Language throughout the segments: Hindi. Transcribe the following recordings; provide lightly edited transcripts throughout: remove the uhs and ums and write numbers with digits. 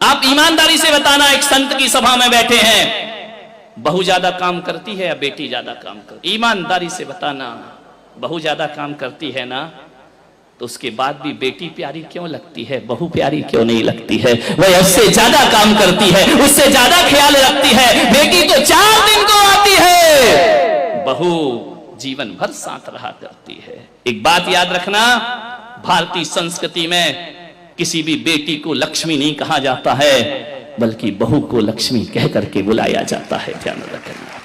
आप ईमानदारी से बताना, एक संत की सभा में बैठे हैं, बहू ज्यादा काम करती है या बेटी ज्यादा काम करती? ईमानदारी से बताना। बहू ज्यादा काम करती है ना, तो उसके बाद भी बेटी प्यारी क्यों लगती है, बहू प्यारी क्यों नहीं लगती है? वह उससे ज्यादा काम करती है, उससे ज्यादा ख्याल रखती है। बेटी तो 4 दिन को आती है, बहू जीवन भर साथ रहा करती है। एक बात याद रखना, भारतीय संस्कृति में किसी भी बेटी को लक्ष्मी नहीं कहा जाता है, बल्कि बहू को लक्ष्मी कह करके बुलाया जाता है। ध्यान रखना,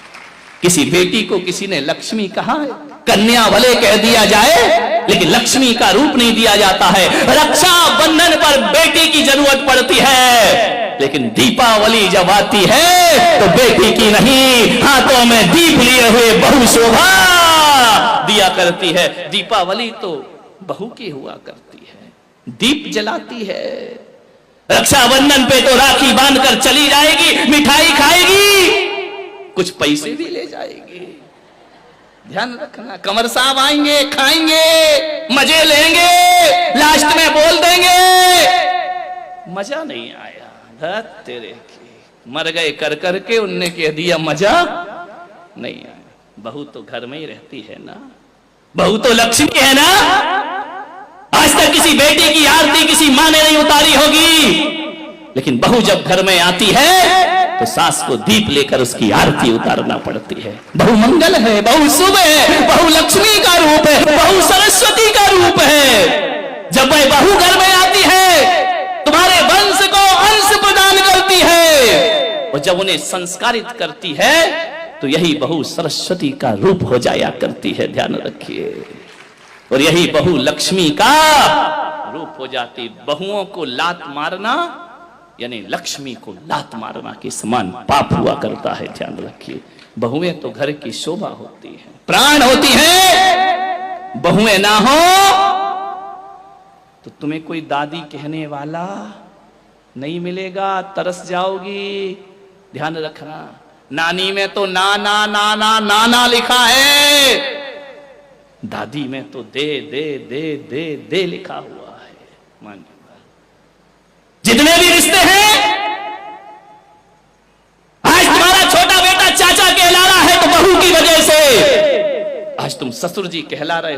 किसी बेटी को किसी ने लक्ष्मी कहा है, कन्या भले कह दिया जाए, लेकिन लक्ष्मी का रूप नहीं दिया जाता है। रक्षा बंधन पर बेटी की जरूरत पड़ती है, लेकिन दीपावली जब आती है तो बेटी की नहीं, हाथों में दीप लिए हुए बहू शोभा दिया करती है। दीपावली तो बहू की हुआ करती है, दीप जलाती है। रक्षाबंधन पे तो राखी बांधकर चली जाएगी, मिठाई खाएगी, कुछ पैसे भी ले जाएगी। ध्यान रखना, कंवर साहब आएंगे, खाएंगे, मजे लेंगे, लास्ट में बोल देंगे मजा नहीं आया, धत तेरे की, मर गए कर करके, उनने कह दिया मजा नहीं आया। बहू तो घर में ही रहती है ना, बहू तो लक्ष्मी है ना। आज तक किसी बेटी की आरती किसी माँ ने नहीं उतारी होगी, लेकिन बहू जब घर में आती है तो सास को दीप लेकर उसकी आरती उतारना पड़ती है। बहू मंगल है, बहू शुभ है, बहू लक्ष्मी का रूप है, बहू सरस्वती का रूप है। जब वह बहू घर में आती है, तुम्हारे वंश को अंश प्रदान करती है, और जब उन्हें संस्कारित करती है तो यही बहू सरस्वती का रूप हो जाया करती है। ध्यान रखिए, और यही बहू लक्ष्मी का रूप हो जाती। बहुओं को लात मारना यानी लक्ष्मी को लात मारना के समान पाप हुआ करता है। ध्यान रखिए, बहुएं तो घर की शोभा होती है, प्राण होती है। बहुएं ना हो तो तुम्हें कोई दादी कहने वाला नहीं मिलेगा, तरस जाओगी। ध्यान रखना, नानी में तो ना ना ना ना ना ना लिखा है, दादी में तो दे दे दे दे दे लिखा हुआ है। मान जितने भी रिश्ते हैं, आज तुम्हारा छोटा बेटा चाचा कहला रहा है तो बहू की वजह से, आज तुम ससुर जी कहला रहे